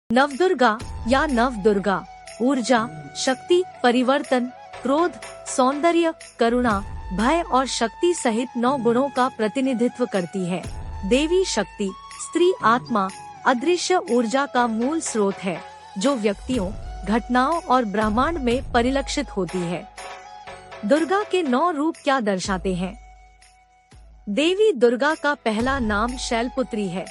नवदुर्गा या नवदुर्गा ऊर्जा, शक्ति, परिवर्तन, क्रोध, सौंदर्य, करुणा, भय और शक्ति सहित 9 गुणों का प्रतिनिधित्व करती है। देवी शक्ति, स्त्री आत्मा, अदृश्य ऊर्जा का मूल स्रोत है, जो व्यक्तियों, घटनाओं और ब्रह्मांड में परिलक्षित होती है। दुर्गा के 9 रूप क्या दर्शाते हैं? देवी दुर्गा का पहला नाम शैलपुत्री है।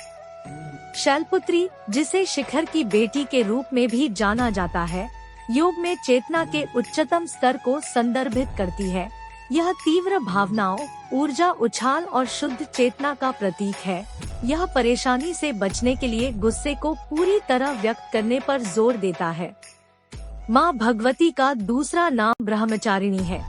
शैलपुत्री, जिसे शिखर की बेटी के रूप में भी जाना जाता है, योग में चेतना के उच्चतम स्तर को संदर्भित करती है। यह तीव्र भावनाओं, ऊर्जा उछाल और शुद्ध चेतना का प्रतीक है। यह परेशानी से बचने के लिए गुस्से को पूरी तरह व्यक्त करने पर जोर देता है। माँ भगवती का दूसरा नाम ब्रह्मचारिणी है।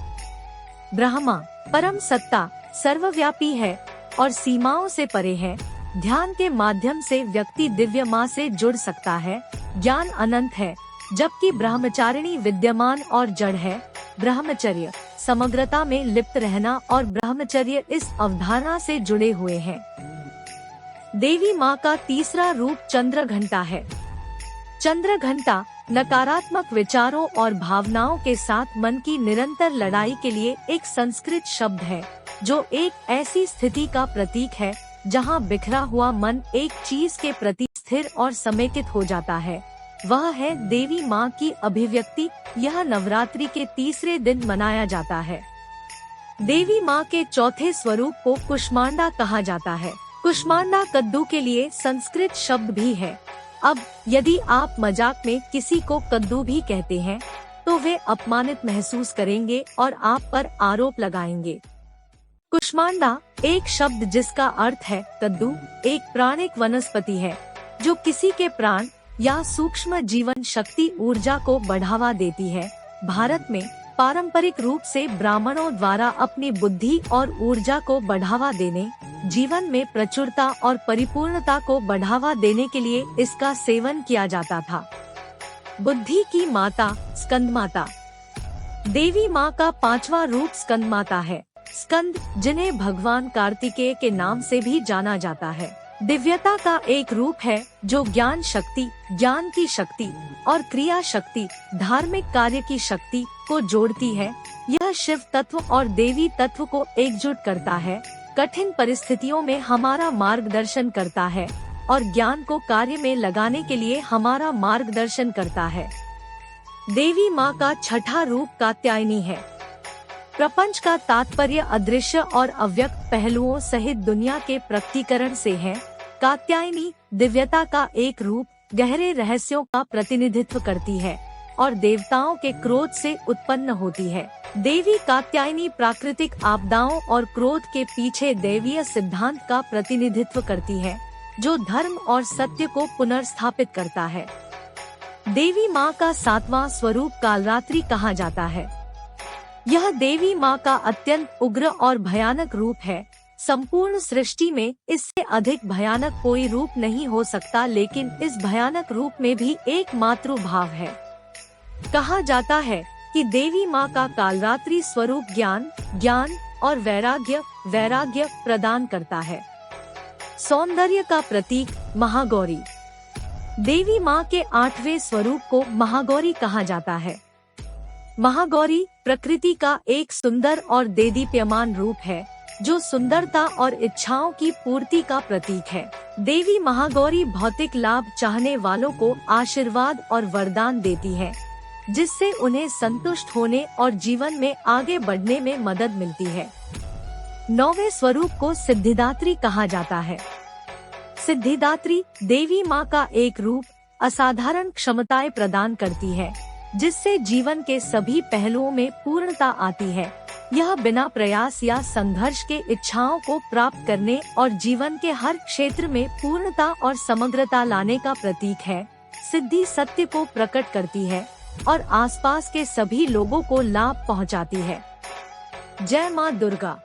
ब्रह्मा, परम सत्ता, सर्वव्यापी है और सीमाओं से परे है। ध्यान के माध्यम से व्यक्ति दिव्य माँ से जुड़ सकता है। ज्ञान अनंत है, जबकि ब्रह्मचारिणी विद्यमान और जड़ है। ब्रह्मचर्य, समग्रता में लिप्त रहना और ब्रह्मचर्य इस अवधारणा से जुड़े हुए हैं। देवी माँ का तीसरा रूप चंद्रघंटा है। चंद्रघंटा नकारात्मक विचारों और भावनाओं के साथ मन की निरंतर लड़ाई के लिए एक संस्कृत शब्द है, जो एक ऐसी स्थिति का प्रतीक है जहां बिखरा हुआ मन एक चीज के प्रति स्थिर और समेकित हो जाता है। वह है देवी माँ की अभिव्यक्ति। यह नवरात्रि के तीसरे दिन मनाया जाता है। देवी माँ के चौथे स्वरूप को कुष्मांडा कहा जाता है। कुष्मांडा कद्दू के लिए संस्कृत शब्द भी है। अब यदि आप मजाक में किसी को कद्दू भी कहते हैं, तो वे अपमानित महसूस करेंगे और आप पर आरोप लगाएंगे। कुष्मांडा एक शब्द जिसका अर्थ है कद्दू, एक प्राणिक वनस्पति है जो किसी के प्राण या सूक्ष्म जीवन शक्ति ऊर्जा को बढ़ावा देती है। भारत में पारंपरिक रूप से ब्राह्मणों द्वारा अपनी बुद्धि और ऊर्जा को बढ़ावा देने, जीवन में प्रचुरता और परिपूर्णता को बढ़ावा देने के लिए इसका सेवन किया जाता था। बुद्धि की माता स्कंद माता। देवी माँ का 5वां रूप स्कंद माता है। स्कंद, जिन्हें भगवान कार्तिकेय के नाम से भी जाना जाता है, दिव्यता का एक रूप है जो ज्ञान शक्ति, ज्ञान की शक्ति और क्रिया शक्ति, धार्मिक कार्य की शक्ति को जोड़ती है। यह शिव तत्व और देवी तत्व को एकजुट करता है, कठिन परिस्थितियों में हमारा मार्गदर्शन करता है और ज्ञान को कार्य में लगाने के लिए हमारा मार्गदर्शन करता है। देवी माँ का 6ठा रूप कात्यायनी है। प्रपंच का तात्पर्य अदृश्य और अव्यक्त पहलुओं सहित दुनिया के प्रकटीकरण से है। कात्यायनी दिव्यता का एक रूप, गहरे रहस्यों का प्रतिनिधित्व करती है और देवताओं के क्रोध से उत्पन्न होती है। देवी कात्यायनी प्राकृतिक आपदाओं और क्रोध के पीछे दैवीय सिद्धांत का प्रतिनिधित्व करती है, जो धर्म और सत्य को पुनर्स्थापित करता है। देवी माँ का 7वां स्वरूप कालरात्रि कहा जाता है। यह देवी माँ का अत्यंत उग्र और भयानक रूप है। संपूर्ण सृष्टि में इससे अधिक भयानक कोई रूप नहीं हो सकता, लेकिन इस भयानक रूप में भी एक मातृभाव है। कहा जाता है कि देवी माँ का कालरात्रि स्वरूप ज्ञान और वैराग्य प्रदान करता है। सौंदर्य का प्रतीक महागौरी। देवी माँ के 8वें स्वरूप को महागौरी कहा जाता है। महागौरी प्रकृति का एक सुंदर और देदीप्यमान रूप है, जो सुंदरता और इच्छाओं की पूर्ति का प्रतीक है। देवी महागौरी भौतिक लाभ चाहने वालों को आशीर्वाद और वरदान देती है, जिससे उन्हें संतुष्ट होने और जीवन में आगे बढ़ने में मदद मिलती है। 9वें स्वरूप को सिद्धिदात्री कहा जाता है। सिद्धिदात्री देवी माँ का एक रूप, असाधारण क्षमताएं प्रदान करती है, जिससे जीवन के सभी पहलुओं में पूर्णता आती है। यह बिना प्रयास या संघर्ष के इच्छाओं को प्राप्त करने और जीवन के हर क्षेत्र में पूर्णता और समग्रता लाने का प्रतीक है। सिद्धि सत्य को प्रकट करती है और आसपास के सभी लोगों को लाभ पहुंचाती है। जय माँ दुर्गा।